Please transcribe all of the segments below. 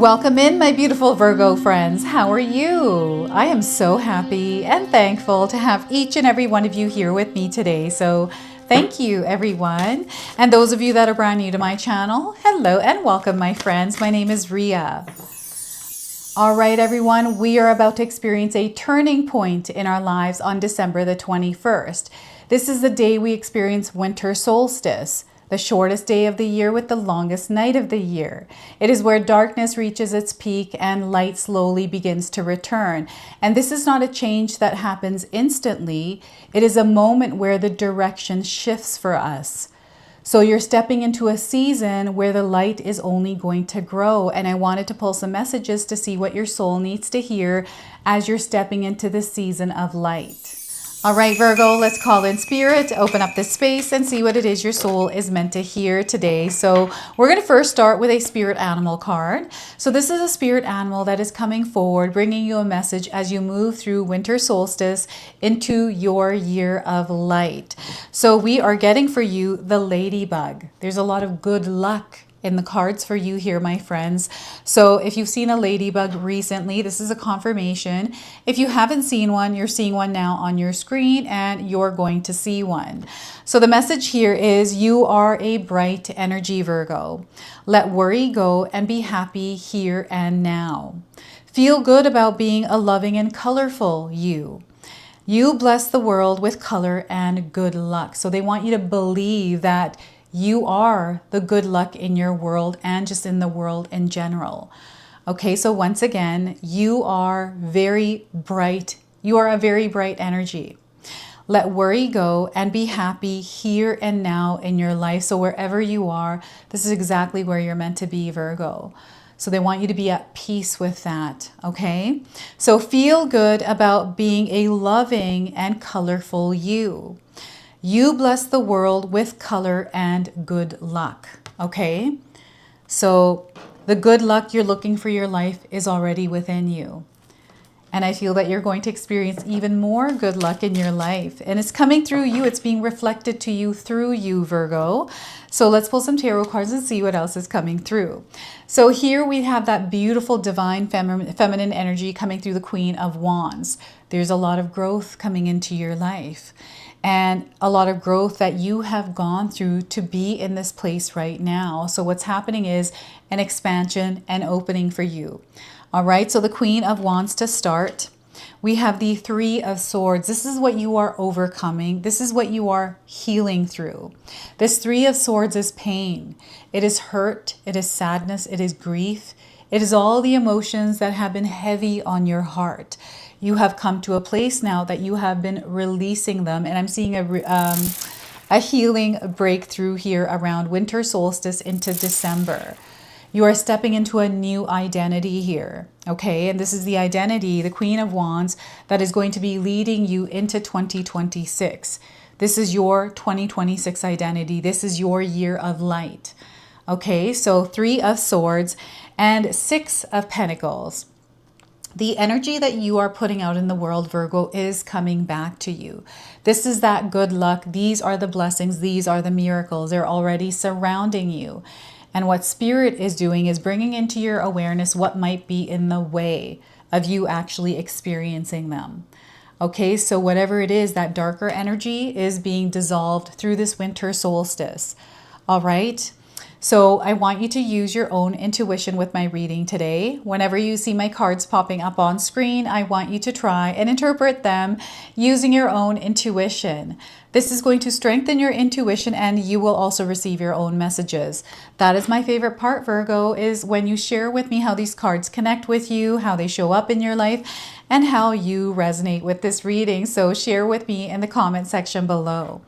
Welcome in, my beautiful Virgo friends. How are you? I am so happy and thankful to have each and every one of you here with me today. So thank you, everyone. And those of you that are brand new to my channel, hello and welcome, my friends. My name is Ria. All right, everyone, we are about to experience a turning point in our lives on December the 21st. This is the day we experience winter solstice, the shortest day of the year with the longest night of the year. It is where darkness reaches its peak and light slowly begins to return. And this is not a change that happens instantly. It is a moment where the direction shifts for us. So you're stepping into a season where the light is only going to grow. And I wanted to pull some messages to see what your soul needs to hear as you're stepping into this season of light. All right, Virgo, let's call in spirit, open up this space and see what it is your soul is meant to hear today. So we're going to first start with a spirit animal card. So this is a spirit animal that is coming forward, bringing you a message as you move through winter solstice into your year of light. So we are getting for you the ladybug. There's a lot of good luck in the cards for you here, my friends. So if you've seen a ladybug recently, this is a confirmation. If you haven't seen one, you're seeing one now on your screen and you're going to see one. So the message here is you are a bright energy, Virgo. Let worry go and be happy here and now. Feel good about being a loving and colorful you. You bless the world with color and good luck. So they want you to believe that you are the good luck in your world and just in the world in general. Okay, so once again, you are very bright. You are a very bright energy. Let worry go and be happy here and now in your life. So wherever you are, this is exactly where you're meant to be, Virgo. So they want you to be at peace with that, okay? So feel good about being a loving and colorful you. You bless the world with color and good luck, okay? So the good luck you're looking for your life is already within you. And I feel that you're going to experience even more good luck in your life. And it's coming through you. It's being reflected to you through you, Virgo. So let's pull some tarot cards and see what else is coming through. So here we have that beautiful divine feminine energy coming through the Queen of Wands. There's a lot of growth coming into your life. And a lot of growth that you have gone through to be in this place right now. So what's happening is an expansion and opening for you. All right, so the Queen of Wands to start. We have the Three of Swords. This is what you are overcoming. This is what you are healing through. This Three of Swords is pain. It is hurt. It is sadness. It is grief. It is all the emotions that have been heavy on your heart. You have come to a place now that you have been releasing them. And I'm seeing a healing breakthrough here around winter solstice into December. You are stepping into a new identity here, okay? And this is the identity, the Queen of Wands, that is going to be leading you into 2026. This is your 2026 identity. This is your year of light, okay? So Three of Swords and Six of Pentacles. The energy that you are putting out in the world, Virgo, is coming back to you. This is that good luck. These are the blessings. These are the miracles. They're already surrounding you. And what Spirit is doing is bringing into your awareness what might be in the way of you actually experiencing them. Okay, so whatever it is, that darker energy is being dissolved through this winter solstice. All right. So I want you to use your own intuition with my reading today. Whenever you see my cards popping up on screen, I want you to try and interpret them using your own intuition. This is going to strengthen your intuition and you will also receive your own messages. That is my favorite part, Virgo, is when you share with me how these cards connect with you, how they show up in your life, and how you resonate with this reading. So share with me in the comment section below.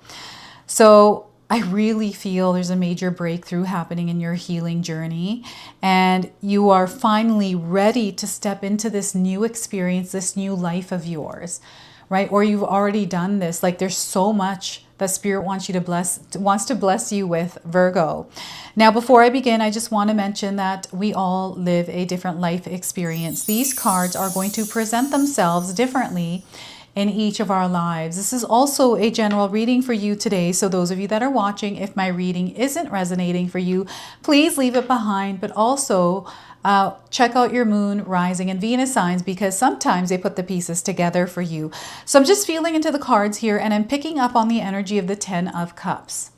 So I really feel there's a major breakthrough happening in your healing journey and you are finally ready to step into this new experience, this new life of yours, right? Or you've already done this. Like there's so much that Spirit wants to bless you with, Virgo. Now, before I begin, I just want to mention that we all live a different life experience. These cards are going to present themselves differently in each of our lives. This is also a general reading for you today. So those of you that are watching, if my reading isn't resonating for you, please leave it behind. But also, check out your moon, rising, and Venus signs, because sometimes they put the pieces together for you. So I'm just feeling into the cards here, and I'm picking up on the energy of the 10 of Cups.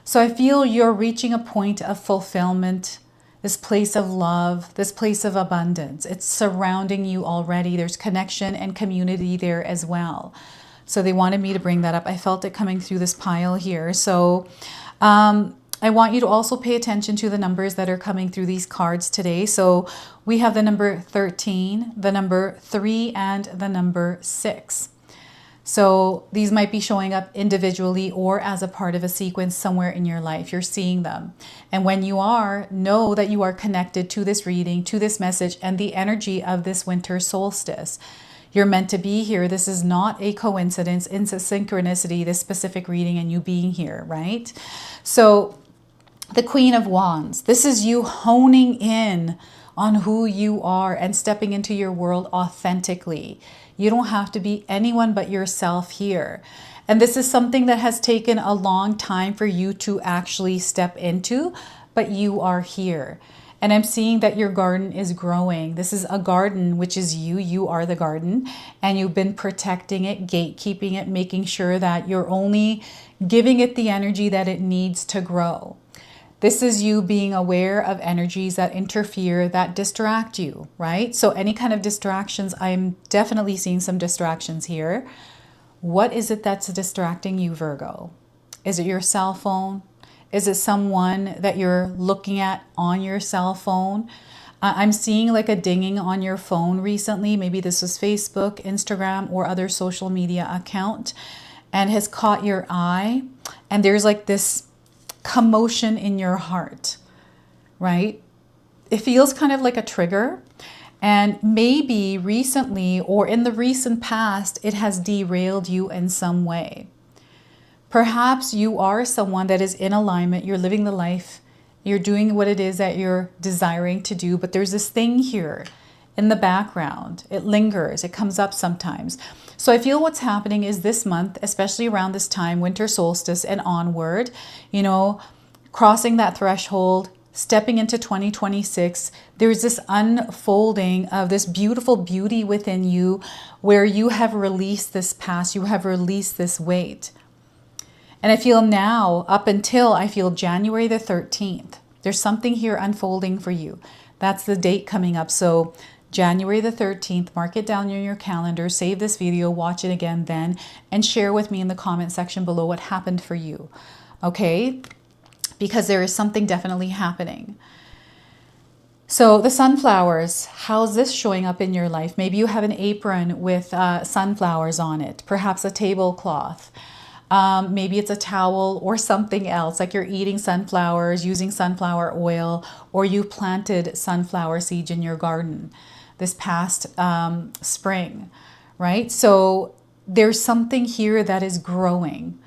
So I feel you're reaching a point of fulfillment, this place of love, this place of abundance. It's surrounding you already. There's connection and community there as well. So they wanted me to bring that up. I felt it coming through this pile here. So I want you to also pay attention to the numbers that are coming through these cards today. So we have the number 13, the number 3, and the number 6. So these might be showing up individually or as a part of a sequence somewhere in your life. You're seeing them. And when you are, know that you are connected to this reading, to this message, and the energy of this winter solstice. You're meant to be here. This is not a coincidence. It's a synchronicity, this specific reading and you being here, right? So the Queen of Wands, this is you honing in on who you are and stepping into your world authentically. You don't have to be anyone but yourself here. And this is something that has taken a long time for you to actually step into, but you are here. And I'm seeing that your garden is growing. This is a garden, which is you. You are the garden. And you've been protecting it, gatekeeping it, making sure that you're only giving it the energy that it needs to grow. This is you being aware of energies that interfere, that distract you, right? So any kind of distractions, I'm definitely seeing some distractions here. What is it that's distracting you, Virgo? Is it your cell phone? Is it someone that you're looking at on your cell phone? I'm seeing like a dinging on your phone recently. Maybe this was Facebook, Instagram, or other social media account, and has caught your eye. And there's like this commotion in your heart, right? It feels kind of like a trigger. And maybe recently or in the recent past, it has derailed you in some way. Perhaps you are someone that is in alignment. You're living the life. You're doing what it is that you're desiring to do. But there's this thing here in the background. It lingers. It comes up sometimes. So I feel what's happening is this month, especially around this time, winter solstice and onward, you know, crossing that threshold, stepping into 2026, there's this unfolding of this beautiful beauty within you where you have released this past, you have released this weight. And I feel now, up until I feel January the 13th, there's something here unfolding for you. That's the date coming up. So January the 13th, mark it down in your calendar, save this video, watch it again then, and share with me in the comment section below what happened for you, okay? Because there is something definitely happening. So the sunflowers, how's this showing up in your life? Maybe you have an apron with sunflowers on it, perhaps a tablecloth. Maybe it's a towel or something else, like you're eating sunflowers, using sunflower oil, or you planted sunflower seeds in your garden this past spring, right? So there's something here that is growing,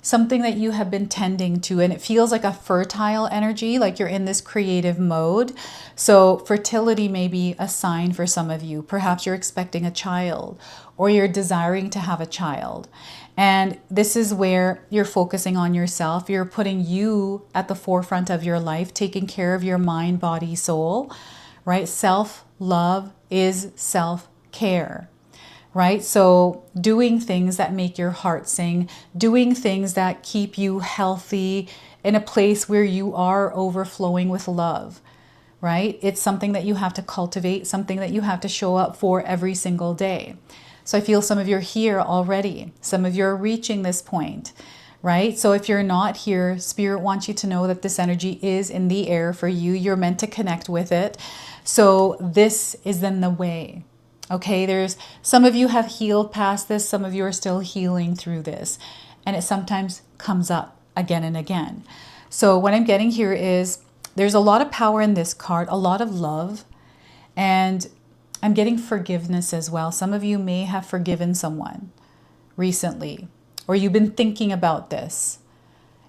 something that you have been tending to, and it feels like a fertile energy, like you're in this creative mode. So fertility may be a sign for some of you. Perhaps you're expecting a child or you're desiring to have a child. And this is where you're focusing on yourself. You're putting you at the forefront of your life, taking care of your mind, body, soul, right? Self-love is self-care, right? So doing things that make your heart sing, doing things that keep you healthy in a place where you are overflowing with love, right? It's something that you have to cultivate, something that you have to show up for every single day. So I feel some of you are here already. Some of you are reaching this point, right? So if you're not here, Spirit wants you to know that this energy is in the air for you. You're meant to connect with it. So this is then the way. Okay, there's some of you have healed past this. Some of you are still healing through this. And it sometimes comes up again and again. So what I'm getting here is there's a lot of power in this card, a lot of love. And I'm getting forgiveness as well. Some of you may have forgiven someone recently, or you've been thinking about this.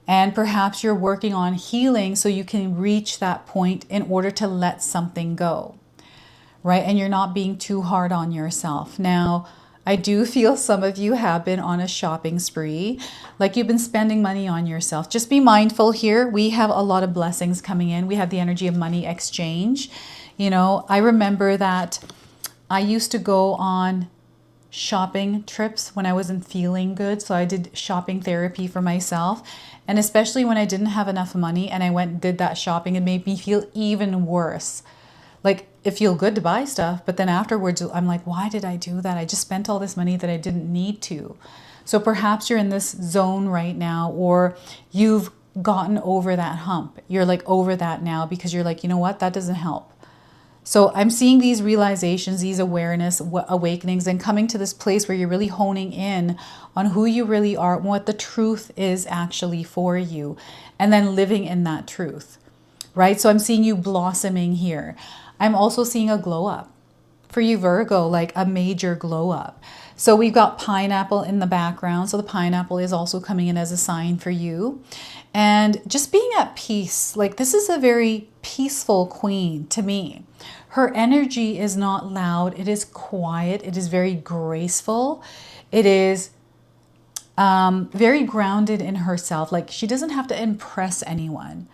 And perhaps you're working on healing so you can reach that point in order to let something go, right? And you're not being too hard on yourself. Now, I do feel some of you have been on a shopping spree, like you've been spending money on yourself. Just be mindful here. We have a lot of blessings coming in. We have the energy of money exchange. You know, I remember that I used to go on shopping trips when I wasn't feeling good. So I did shopping therapy for myself. And especially when I didn't have enough money and I went and did that shopping, it made me feel even worse. Like, it feels good to buy stuff, but then afterwards I'm like, why did I do that? I just spent all this money that I didn't need to. So perhaps you're in this zone right now, or you've gotten over that hump. You're like over that now because you're like, you know what? That doesn't help. So I'm seeing these realizations, these awareness awakenings, and coming to this place where you're really honing in on who you really are and what the truth is actually for you, and then living in that truth, right? So I'm seeing you blossoming here. I'm also seeing a glow up for you, Virgo, like a major glow up. So we've got pineapple in the background. So the pineapple is also coming in as a sign for you. And just being at peace, like this is a very peaceful queen to me. Her energy is not loud. It is quiet. It is very graceful. It is very grounded in herself. Like she doesn't have to impress anyone,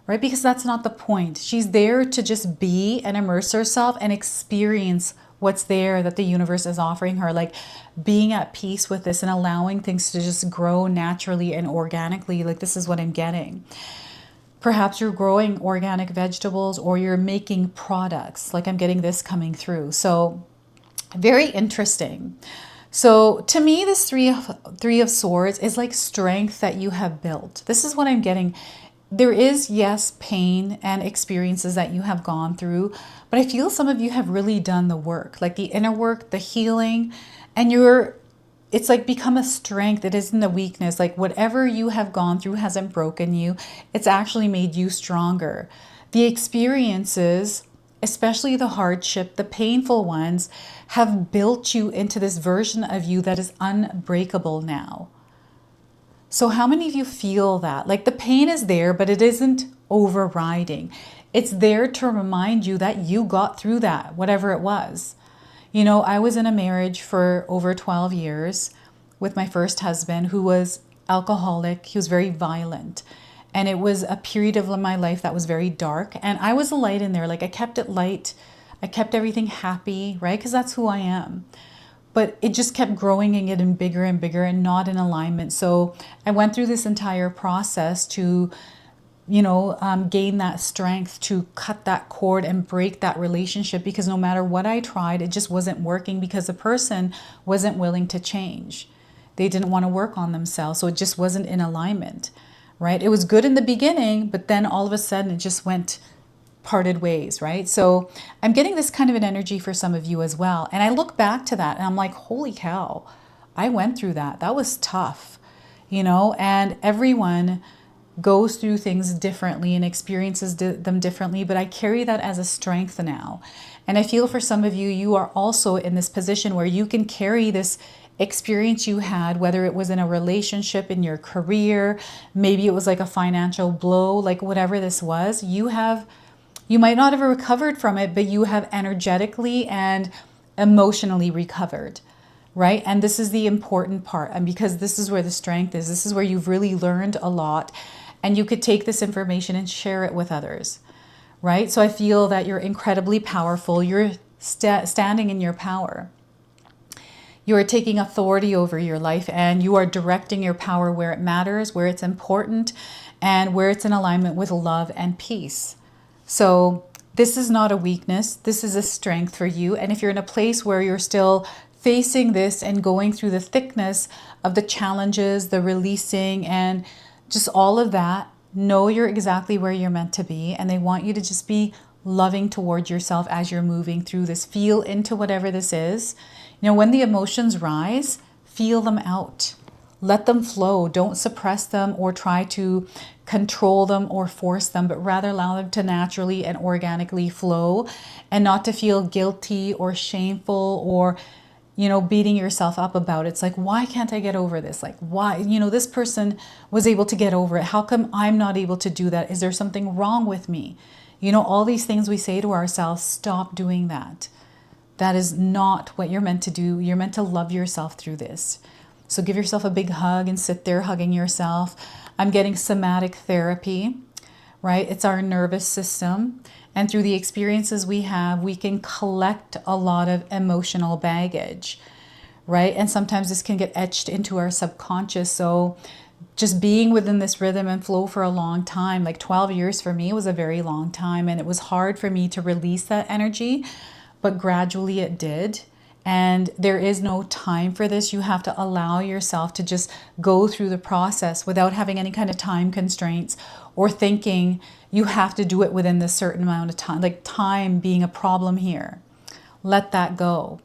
right? Because that's not the point. She's there to just be and immerse herself and experience what's there that the universe is offering her, like being at peace with this and allowing things to just grow naturally and organically. Like this is what I'm getting. Perhaps you're growing organic vegetables or you're making products. Like I'm getting this coming through. So very interesting. So to me, this three of swords is like strength that you have built. This is what I'm getting. There is, yes, pain and experiences that you have gone through, but I feel some of you have really done the work, like the inner work, the healing, and it's like become a strength. It isn't a weakness. Like whatever you have gone through hasn't broken you. It's actually made you stronger. The experiences, especially the hardship, the painful ones, have built you into this version of you that is unbreakable now. So how many of you feel that? Like the pain is there, but it isn't overriding. It's there to remind you that you got through that, whatever it was. You know, I was in a marriage for over 12 years with my first husband who was alcoholic. He was very violent. And it was a period of my life that was very dark. And I was a light in there. Like I kept it light. I kept everything happy, right? Because that's who I am. But it just kept growing and getting bigger and not in alignment. So I went through this entire process to, gain that strength to cut that cord and break that relationship, because no matter what I tried, it just wasn't working because the person wasn't willing to change. They didn't want to work on themselves. So it just wasn't in alignment, right? It was good in the beginning, but then all of a sudden it just went parted ways, right? So I'm getting this kind of an energy for some of you as well. And I look back to that and I'm like, holy cow, I went through that. That was tough, and everyone goes through things differently and experiences them differently, but I carry that as a strength now. And I feel for some of you, you are also in this position where you can carry this experience you had, whether it was in a relationship, in your career, maybe it was like a financial blow, like whatever this was, you might not have recovered from it, but you have energetically and emotionally recovered, right? And this is the important part. And because this is where the strength is, this is where you've really learned a lot, and you could take this information and share it with others, right? So I feel that you're incredibly powerful. You're standing in your power. You are taking authority over your life, and you are directing your power where it matters, where it's important, and where it's in alignment with love and peace. So this is not a weakness. This is a strength for you. And if you're in a place where you're still facing this and going through the thickness of the challenges, the releasing, and just all of that, know you're exactly where you're meant to be. And they want you to just be loving towards yourself as you're moving through this. Feel into whatever this is. When the emotions rise, feel them out. Let them flow. Don't suppress them or try to control them or force them, but rather allow them to naturally and organically flow, and not to feel guilty or shameful or, beating yourself up about it. It's like, why can't I get over this? Like, why, this person was able to get over it. How come I'm not able to do that? Is there something wrong with me? All these things we say to ourselves, stop doing that. That is not what you're meant to do. You're meant to love yourself through this. So give yourself a big hug and sit there hugging yourself. I'm getting somatic therapy, right? It's our nervous system. And through the experiences we have, we can collect a lot of emotional baggage, right? And sometimes this can get etched into our subconscious. So just being within this rhythm and flow for a long time, like 12 years for me was a very long time. And it was hard for me to release that energy, but gradually it did. And there is no time for this. You have to allow yourself to just go through the process without having any kind of time constraints or thinking you have to do it within this certain amount of time, like time being a problem here. Let that go.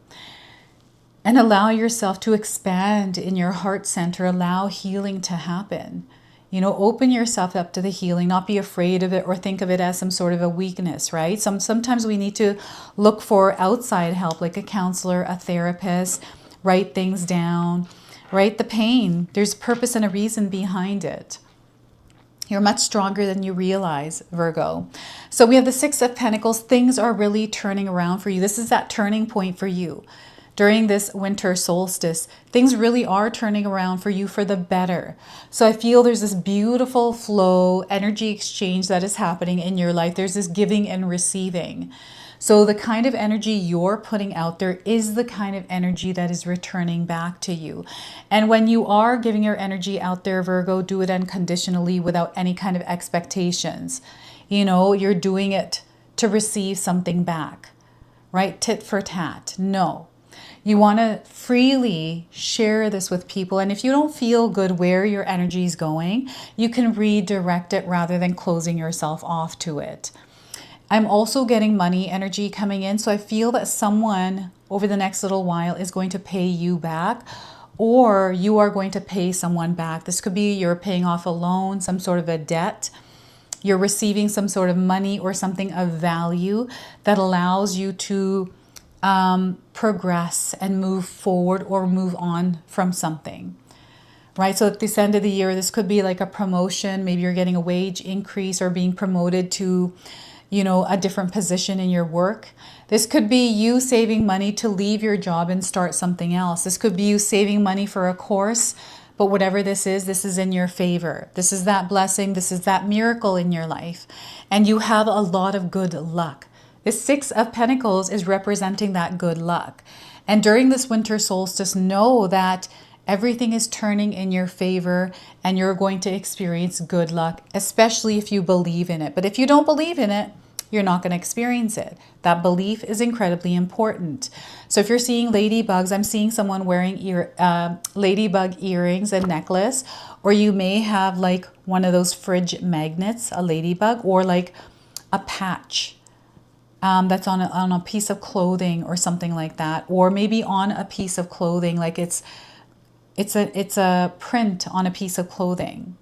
And allow yourself to expand in your heart center. Allow healing to happen. You know, open yourself up to the healing, not be afraid of it or think of it as some sort of a weakness, right? Sometimes we need to look for outside help, like a counselor, a therapist, write things down, right? The pain, there's purpose and a reason behind it. You're much stronger than you realize, Virgo. So we have the Six of Pentacles. Things are really turning around for you. This is that turning point for you. During this winter solstice, things really are turning around for you for the better. So I feel there's this beautiful flow, energy exchange that is happening in your life. There's this giving and receiving. So the kind of energy you're putting out there is the kind of energy that is returning back to you. And when you are giving your energy out there, Virgo, do it unconditionally without any kind of expectations. You know, you're doing it to receive something back, right? Tit for tat. No. You want to freely share this with people. And if you don't feel good where your energy is going, you can redirect it rather than closing yourself off to it. I'm also getting money energy coming in. So I feel that someone over the next little while is going to pay you back, or you are going to pay someone back. This could be you're paying off a loan, some sort of a debt. You're receiving some sort of money or something of value that allows you to progress and move forward or move on from something, right? So at this end of the year, this could be like a promotion. Maybe you're getting a wage increase or being promoted to, you know, a different position in your work. This could be you saving money to leave your job and start something else. This could be you saving money for a course, but whatever this is in your favor. This is that blessing. This is that miracle in your life. And you have a lot of good luck. The Six of Pentacles is representing that good luck. And during this winter solstice, know that everything is turning in your favor and you're going to experience good luck, especially if you believe in it. But if you don't believe in it, you're not going to experience it. That belief is incredibly important. So if you're seeing ladybugs, I'm seeing someone wearing ladybug earrings and necklace, or you may have like one of those fridge magnets, a ladybug, or like a patch. That's on a piece of clothing or something like that, or maybe on a piece of clothing, like it's a print on a piece of clothing.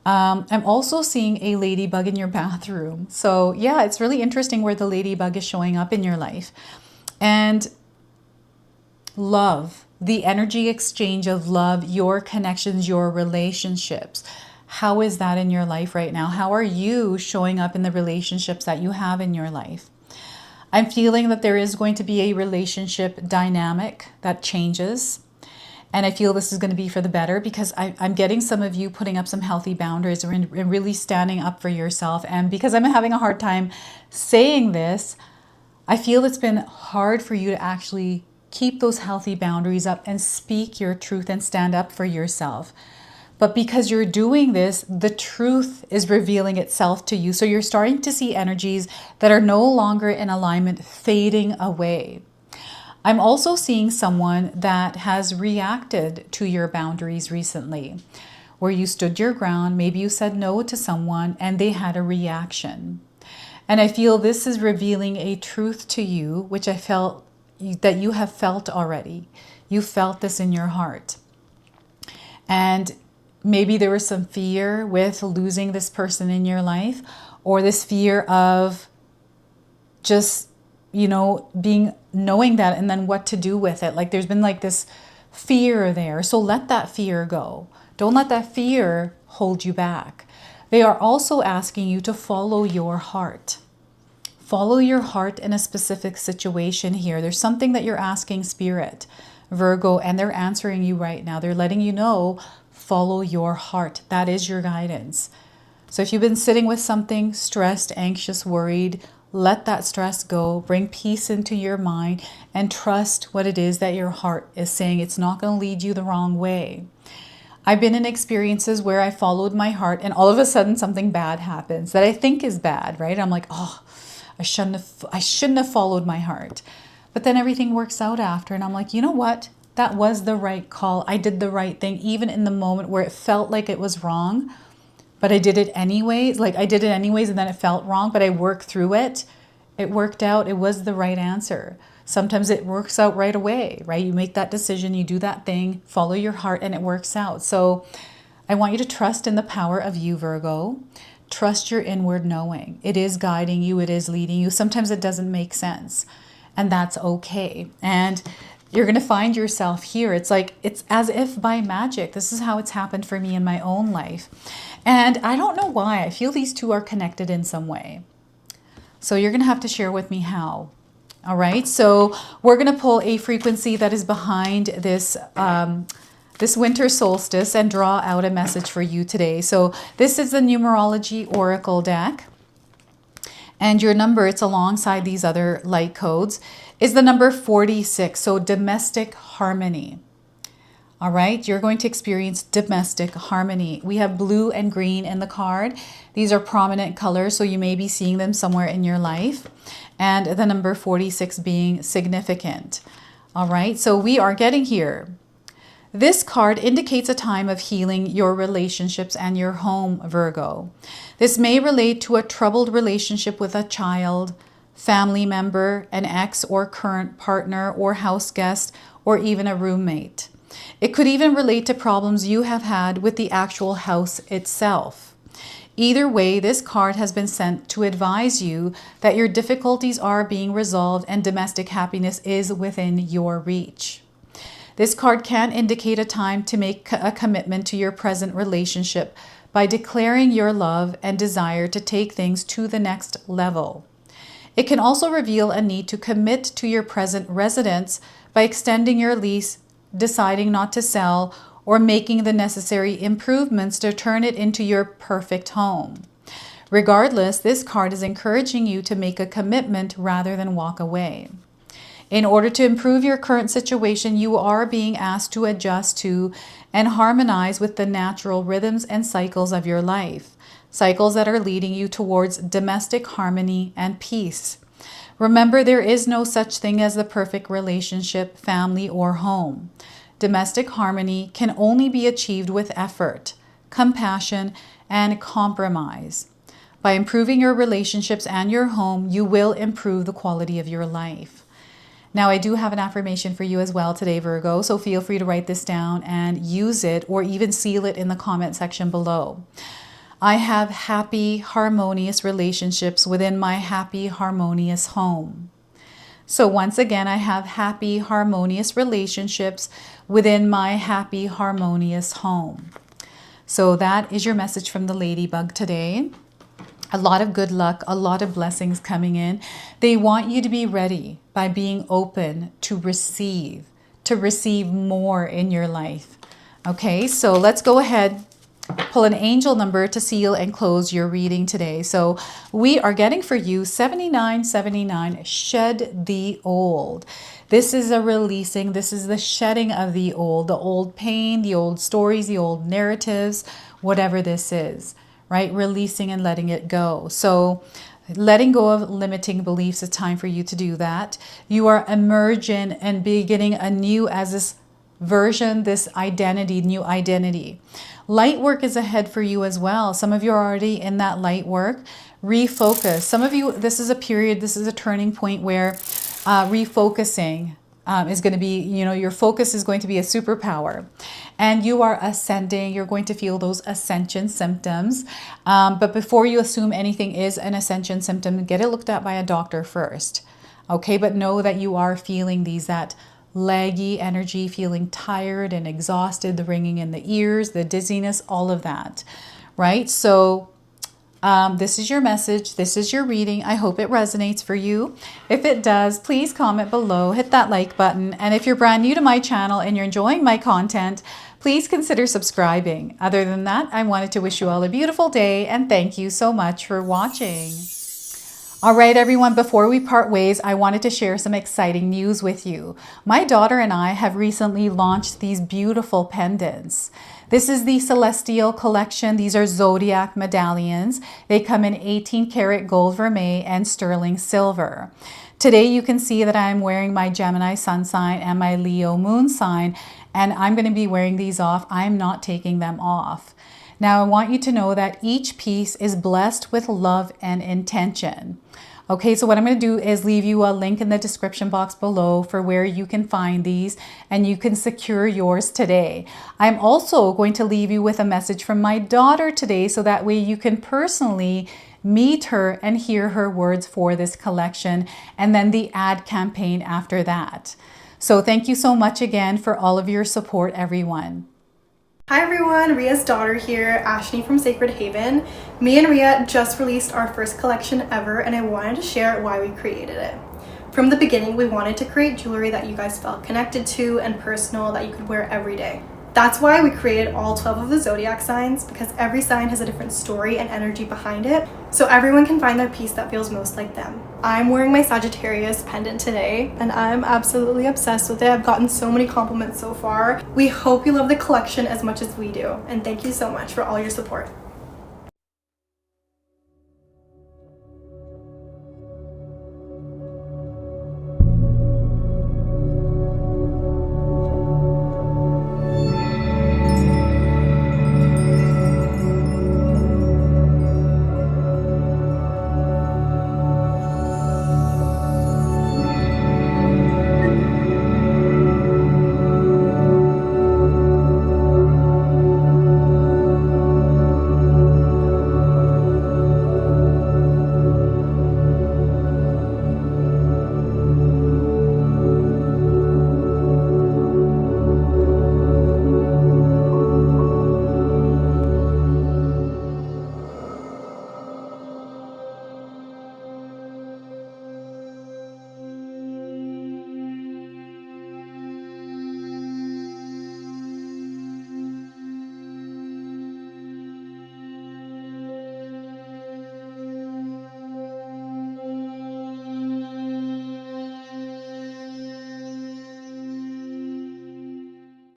I'm also seeing a ladybug in your bathroom. So yeah, it's really interesting where the ladybug is showing up in your life. And love, the energy exchange of love, your connections, your relationships. How is that in your life right now? How are you showing up in the relationships that you have in your life? I'm feeling that there is going to be a relationship dynamic that changes. And I feel this is going to be for the better because I'm getting some of you putting up some healthy boundaries and really standing up for yourself. And because I'm having a hard time saying this, I feel it's been hard for you to actually keep those healthy boundaries up and speak your truth and stand up for yourself. But because you're doing this, the truth is revealing itself to you. So you're starting to see energies that are no longer in alignment fading away. I'm also seeing someone that has reacted to your boundaries recently, where you stood your ground. Maybe you said no to someone and they had a reaction. And I feel this is revealing a truth to you, which I felt that you have felt already. You felt this in your heart. And maybe there was some fear with losing this person in your life, or this fear of just, knowing that and then what to do with it. Like there's been like this fear there. So let that fear go. Don't let that fear hold you back. They are also asking you to follow your heart. Follow your heart in a specific situation here. There's something that you're asking Spirit, Virgo, and they're answering you right now. They're letting you know, follow your heart. That is your guidance. So if you've been sitting with something, stressed, anxious, worried, Let that stress go, bring peace into your mind, and trust what it is that your heart is saying. It's not going to lead you the wrong way. I've been in experiences where I followed my heart and all of a sudden something bad happens that I think is bad, right? I'm like, oh, I shouldn't have followed my heart. But then everything works out after, and I'm like, you know what? That was the right call. I did the right thing, even in the moment where it felt like it was wrong, but I did it anyways. Like I did it anyways, and then it felt wrong, but I worked through it. It worked out. It was the right answer. Sometimes it works out right away, right? You make that decision, you do that thing, follow your heart, and it works out. So I want you to trust in the power of you, Virgo. Trust your inward knowing. It is guiding you. It is leading you. Sometimes it doesn't make sense, and that's okay. And you're going to find yourself here. It's like, it's as if by magic. This is how it's happened for me in my own life. And I don't know why. I feel these two are connected in some way. So you're going to have to share with me how. All right. So we're going to pull a frequency that is behind this, this winter solstice and draw out a message for you today. So this is the numerology oracle deck. And your number, it's alongside these other light codes, is the number 46. So domestic harmony. All right, you're going to experience domestic harmony. We have blue and green in the card. These are prominent colors, so you may be seeing them somewhere in your life. And the number 46 being significant. All right, so we are getting here. This card indicates a time of healing your relationships and your home, Virgo. This may relate to a troubled relationship with a child, family member, an ex or current partner or house guest, or even a roommate. It could even relate to problems you have had with the actual house itself. Either way, this card has been sent to advise you that your difficulties are being resolved and domestic happiness is within your reach. This card can indicate a time to make a commitment to your present relationship by declaring your love and desire to take things to the next level. It can also reveal a need to commit to your present residence by extending your lease, deciding not to sell, or making the necessary improvements to turn it into your perfect home. Regardless, this card is encouraging you to make a commitment rather than walk away. In order to improve your current situation, you are being asked to adjust to and harmonize with the natural rhythms and cycles of your life, cycles that are leading you towards domestic harmony and peace. Remember, there is no such thing as the perfect relationship, family, or home. Domestic harmony can only be achieved with effort, compassion, and compromise. By improving your relationships and your home, you will improve the quality of your life. Now, I do have an affirmation for you as well today, Virgo, so feel free to write this down and use it or even seal it in the comment section below. I have happy, harmonious relationships within my happy, harmonious home. So once again, I have happy, harmonious relationships within my happy, harmonious home. So that is your message from the Ladybug today. A lot of good luck, a lot of blessings coming in. They want you to be ready by being open to receive more in your life. Okay, so let's go ahead. Pull an angel number to seal and close your reading today. So we are getting for you 7979, shed the old. This is a releasing. This is the shedding of the old pain, the old stories, the old narratives, whatever this is, right? Releasing and letting it go. So letting go of limiting beliefs, it's time for you to do that. You are emerging and beginning anew as this version, this identity, new identity. Light work is ahead for you as well. Some of you are already in that light work. Refocus. Some of you, this is a period, this is a turning point where refocusing is going to be, your focus is going to be a superpower. And you are ascending. You're going to feel those ascension symptoms. But before you assume anything is an ascension symptom, get it looked at by a doctor first. Okay, but know that you are feeling that laggy energy, feeling tired and exhausted, the ringing in the ears, the dizziness, all of that, right? So this is your message. This is your reading. I hope it resonates for you. If it does, please comment below, hit that like button. And if you're brand new to my channel and you're enjoying my content, please consider subscribing. Other than that, I wanted to wish you all a beautiful day and thank you so much for watching. All right, everyone, before we part ways, I wanted to share some exciting news with you. My daughter and I have recently launched these beautiful pendants. This is the Celestial collection. These are zodiac medallions. They come in 18 karat gold vermeil and sterling silver. Today you can see that I'm wearing my Gemini sun sign and my Leo moon sign, and I'm going to be wearing these off. I'm not taking them off. Now I want you to know that each piece is blessed with love and intention. Okay, so what I'm going to do is leave you a link in the description box below for where you can find these and you can secure yours today. I'm also going to leave you with a message from my daughter today so that way you can personally meet her and hear her words for this collection and then the ad campaign after that. So thank you so much again for all of your support, everyone. Hi everyone, Ria's daughter here, Ashley from Sacred Haven. Me and Ria just released our first collection ever and I wanted to share why we created it. From the beginning, we wanted to create jewelry that you guys felt connected to and personal that you could wear every day. That's why we created all 12 of the zodiac signs, because every sign has a different story and energy behind it, so everyone can find their piece that feels most like them. I'm wearing my Sagittarius pendant today, and I'm absolutely obsessed with it. I've gotten so many compliments so far. We hope you love the collection as much as we do, and thank you so much for all your support.